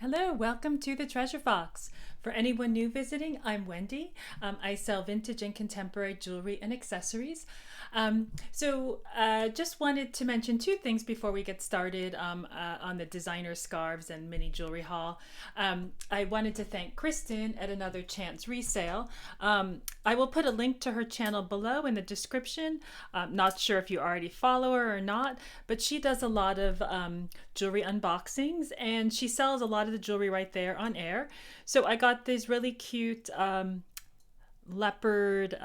Hello, welcome to the Treasure Box. For anyone new visiting, I'm Wendy. I sell vintage and contemporary jewelry and accessories. Just wanted to mention two things before we get started on the designer scarves and mini jewelry haul. I wanted to thank Kristen at Another Chance Resale. I will put a link to her channel below in the description. Not sure if you already follow her or not, but she does a lot of jewelry unboxings and she sells a lot of the jewelry right there on air. So I got this really cute leopard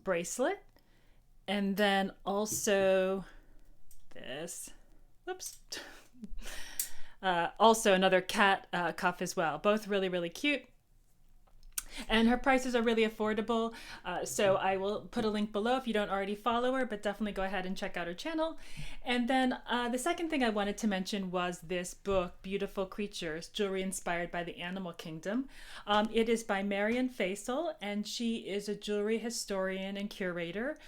bracelet, and then also this, whoops, also another cat cuff as well. Both really, really cute. And her prices are really affordable. So I will put a link below if you don't already follow her, but definitely go ahead and check out her channel. And then the second thing I wanted to mention was this book, Beautiful Creatures, Jewelry Inspired by the Animal Kingdom. It is by Marian Faisal, and she is a jewelry historian and curator.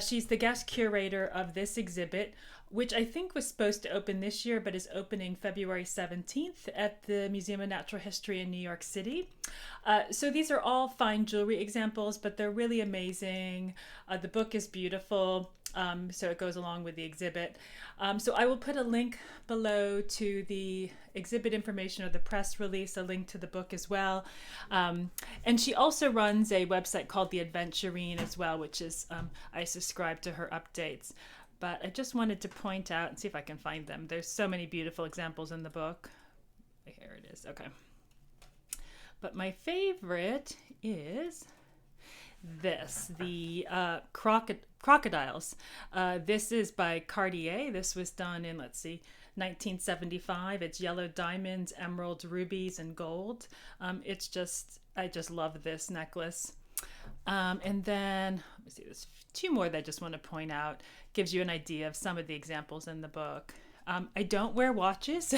She's the guest curator of this exhibit, which I think was supposed to open this year, but is opening February 17th at the Museum of Natural History in New York City. So these are all fine jewelry examples, but they're really amazing. The book is beautiful, so it goes along with the exhibit. So I will put a link below to the exhibit information or the press release, a link to the book as well. And she also runs a website called The Adventurine as well, which is, I subscribe to her updates. But I just wanted to point out and see if I can find them. There's so many beautiful examples in the book. Here it is. Okay. But my favorite is this, the crocodiles. This is by Cartier. This was done in, 1975. It's yellow diamonds, emeralds, rubies, and gold. I just love this necklace. And then, let me see, there's two more that I just want to point out. Gives you an idea of some of the examples in the book. I don't wear watches,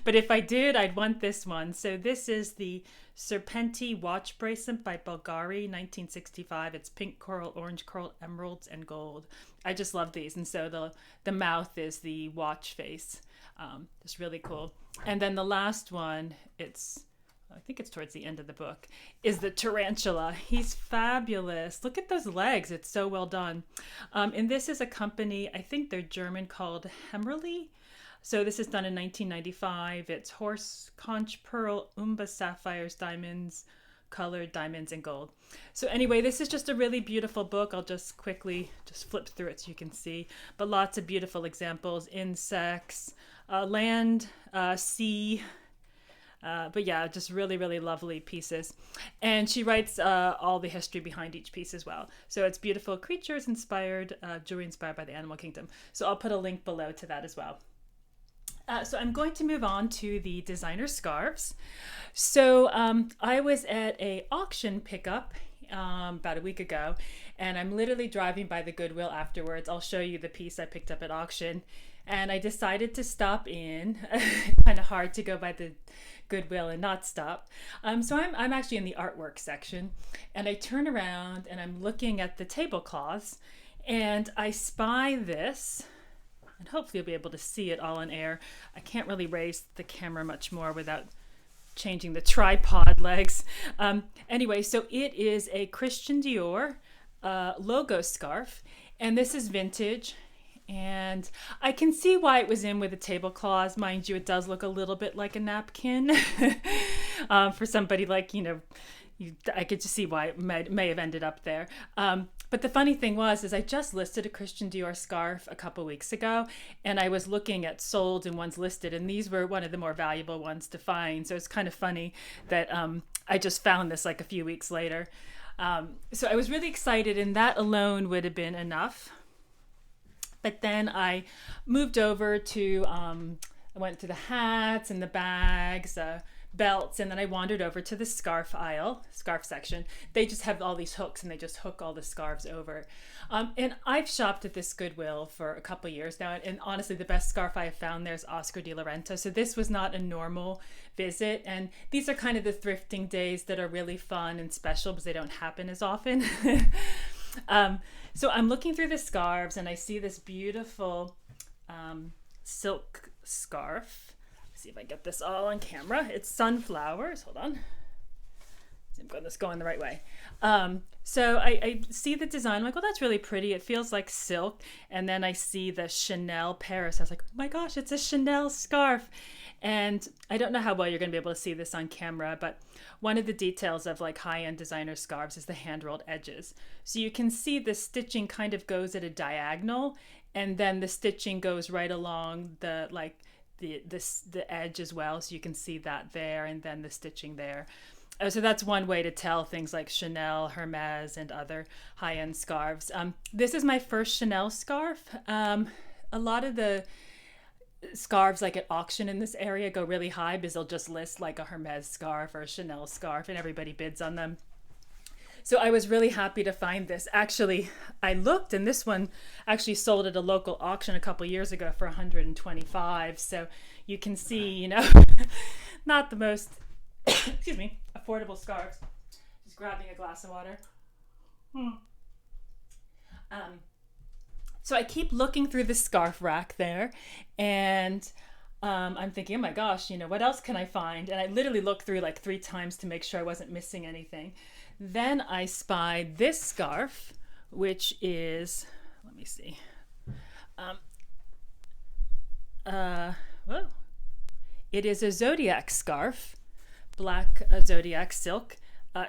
but if I did, I'd want this one. So this is the Serpenti watch bracelet by Bulgari, 1965. It's pink coral, orange coral, emeralds, and gold. I just love these. And so the mouth is the watch face. It's really cool. And then the last one, I think it's towards the end of the book, is the tarantula. He's fabulous. Look at those legs. It's so well done. And this is a company, I think they're German, called Hemmerle. So this is done in 1995. It's horse conch pearl, umba sapphires, diamonds, colored diamonds, and gold. So anyway, this is just a really beautiful book. I'll just quickly flip through it so you can see. But lots of beautiful examples, insects, land, sea, but yeah, just really, really lovely pieces. And she writes all the history behind each piece as well. So it's Beautiful Creatures Inspired, Jewelry Inspired by the Animal Kingdom. So I'll put a link below to that as well. So I'm going to move on to the designer scarves. So I was at a auction pickup about a week ago, and I'm literally driving by the Goodwill afterwards. I'll show you the piece I picked up at auction. And I decided to stop in. Kind of hard to go by the Goodwill and not stop. So I'm actually in the artwork section, and I turn around and I'm looking at the tablecloths, and I spy this, and hopefully you'll be able to see it all on air. I can't really raise the camera much more without changing the tripod legs. Anyway, so it is a Christian Dior logo scarf, and this is vintage. And I can see why it was in with the tablecloths. Mind you, it does look a little bit like a napkin for somebody like, I could just see why it may have ended up there. But the funny thing is I just listed a Christian Dior scarf a couple weeks ago, and I was looking at sold and ones listed, and these were one of the more valuable ones to find. So it's kind of funny that I just found this like a few weeks later. So I was really excited, and that alone would have been enough. But then I moved over to, I went to the hats and the bags, belts, and then I wandered over to the scarf section. They just have all these hooks, and they just hook all the scarves over. And I've shopped at this Goodwill for a couple of years now, and honestly, the best scarf I have found there is Oscar de la Renta. So this was not a normal visit, and these are kind of the thrifting days that are really fun and special because they don't happen as often. So I'm looking through the scarves, and I see this beautiful silk scarf. see if I get this all on camera. It's sunflowers. Hold on. I'm going this going the right way. So I see the design. I'm like, well, that's really pretty. It feels like silk. And then I see the Chanel Paris. I was like, oh my gosh, it's a Chanel scarf. And I don't know how well you're going to be able to see this on camera, but one of the details of like high-end designer scarves is the hand-rolled edges. So you can see the stitching kind of goes at a diagonal, and then the stitching goes right along the edge as well. So you can see that there, and then the stitching there. So that's one way to tell things like Chanel, Hermes, and other high-end scarves. This is my first Chanel scarf. A lot of the scarves like at auction in this area go really high because they'll just list like a Hermes scarf or a Chanel scarf and everybody bids on them. So I was really happy to find this. Actually, I looked and this one actually sold at a local auction a couple years ago for $125. So you can see, you know, not the most, excuse me, affordable scarves. Just grabbing a glass of water. So I keep looking through the scarf rack there, and I'm thinking, oh my gosh, you know, what else can I find? And I literally looked through like 3 times to make sure I wasn't missing anything. Then I spied this scarf, which is, let me see. Whoa. It is a Zodiac scarf, black Zodiac silk.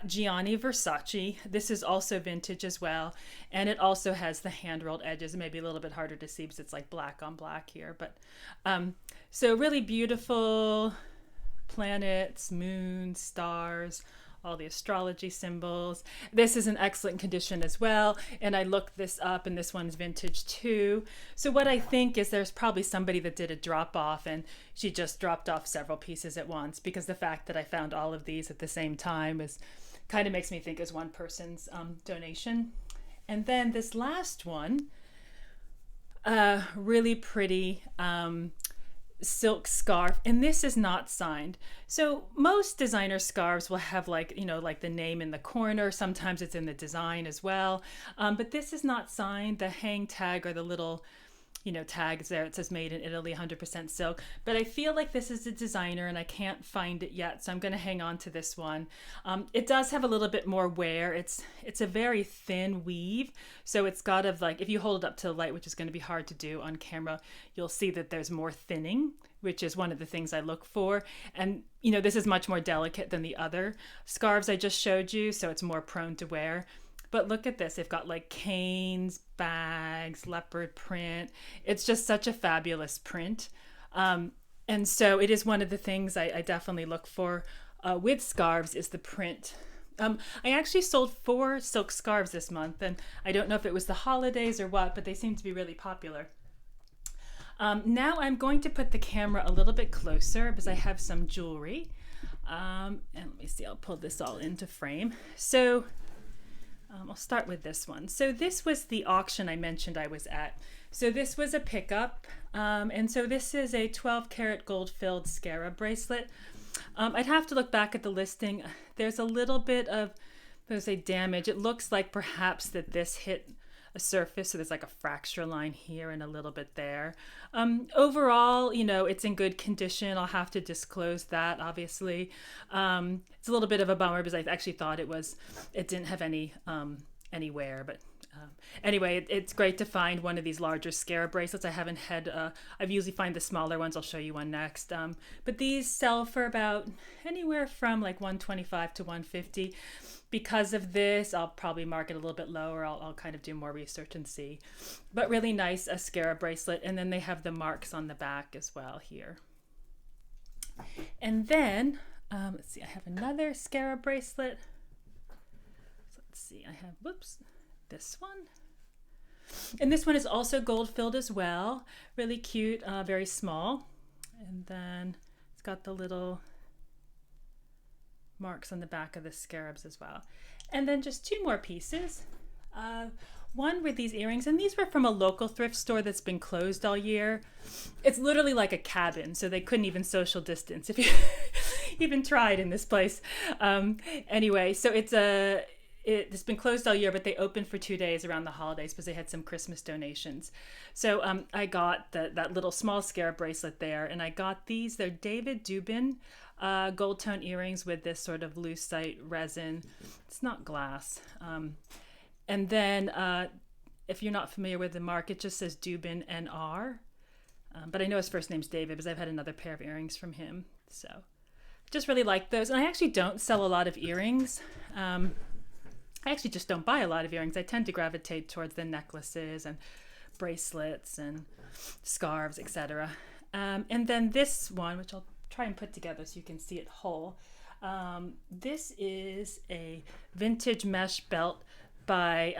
Gianni Versace. This is also vintage as well, and it also has the hand-rolled edges. It may be a little bit harder to see because it's like black on black here, but so really beautiful planets, moons, stars, all the astrology symbols. This is in excellent condition as well, and I looked this up, and this one's vintage too. So what I think is there's probably somebody that did a drop off, and she just dropped off several pieces at once, because the fact that I found all of these at the same time is kind of makes me think is one person's donation. And then this last one, really pretty silk scarf, and this is not signed. So most designer scarves will have like, you know, like the name in the corner. Sometimes it's in the design as well, but this is not signed. The hang tag or the little, you know, tags there, it says made in Italy, 100% silk, but I feel like this is a designer and I can't find it yet, so I'm going to hang on to this one. It does have a little bit more wear. It's a very thin weave, so it's got of like, if you hold it up to the light, which is going to be hard to do on camera, you'll see that there's more thinning, which is one of the things I look for. And you know, this is much more delicate than the other scarves I just showed you, so it's more prone to wear. But look at this, they've got like canes, bags, leopard print. It's just such a fabulous print. And so it is one of the things I definitely look for with scarves is the print. I actually sold 4 silk scarves this month, and I don't know if it was the holidays or what, but they seem to be really popular. Now I'm going to put the camera a little bit closer because I have some jewelry. And let me see, I'll pull this all into frame. So I'll start with this one. So this was the auction I mentioned I was at. So this was a pickup. And so this is a 12 karat gold filled scarab bracelet. I'd have to look back at the listing. There's a little bit of, there's a damage. It looks like perhaps that this hit a surface. So there's like a fracture line here and a little bit there. Overall, you know, it's in good condition. I'll have to disclose that, obviously. It's a little bit of a bummer because I actually thought it didn't have any wear, but anyway, it's great to find one of these larger scarab bracelets. I haven't had, I usually find the smaller ones. I'll show you one next. But these sell for about anywhere from like $125 to $150. Because of this, I'll probably mark it a little bit lower. I'll kind of do more research and see. But really nice, a scarab bracelet. And then they have the marks on the back as well here. And then, let's see, I have another scarab bracelet. So let's see, I have, whoops, this one. And this one is also gold filled as well. Really cute, very small. And then it's got the little marks on the back of the scarabs as well. And then just 2 more pieces. One with these earrings, and these were from a local thrift store that's been closed all year. It's literally like a cabin, so they couldn't even social distance if you even tried in this place. Anyway, so it's been closed all year, but they opened for 2 days around the holidays because they had some Christmas donations. So I got that little small scarab bracelet there, and I got these. They're David Dubin gold tone earrings with this sort of lucite resin. It's not glass. And then if you're not familiar with the mark, it just says Dubin NR. But I know his first name's David because I've had another pair of earrings from him. So just really like those. And I actually don't sell a lot of earrings. I actually just don't buy a lot of earrings. I tend to gravitate towards the necklaces and bracelets and scarves, etc. And then this one, which I'll try and put together so you can see it whole. This is a vintage mesh belt by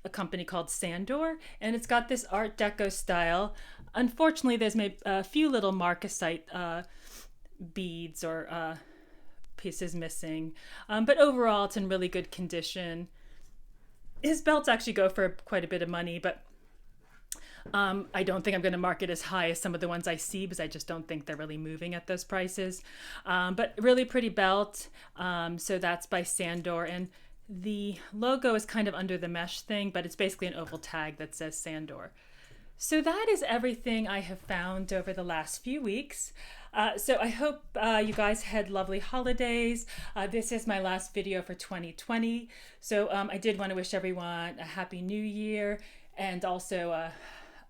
a company called Sandor, and it's got this Art Deco style. Unfortunately, there's maybe a few little marcasite beads or pieces missing, but overall it's in really good condition. His belts actually go for quite a bit of money, but I don't think I'm going to mark it as high as some of the ones I see because I just don't think they're really moving at those prices. But really pretty belt. So that's by Sandor, and the logo is kind of under the mesh thing, but it's basically an oval tag that says Sandor. So that is everything I have found over the last few weeks. So I hope you guys had lovely holidays. This is my last video for 2020. So I did want to wish everyone a happy new year, and also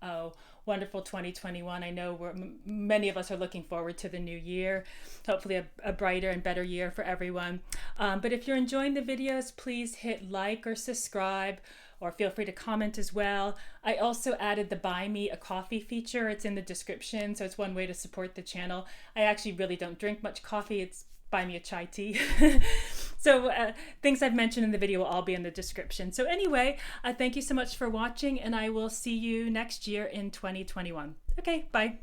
a wonderful 2021. I know many of us are looking forward to the new year. Hopefully a brighter and better year for everyone. But if you're enjoying the videos, please hit like or subscribe, or feel free to comment as well. I also added the Buy Me a Coffee feature. It's in the description, so it's one way to support the channel. I actually really don't drink much coffee. It's buy me a chai tea. So things I've mentioned in the video will all be in the description. So anyway, thank you so much for watching, and I will see you next year in 2021. Okay, bye.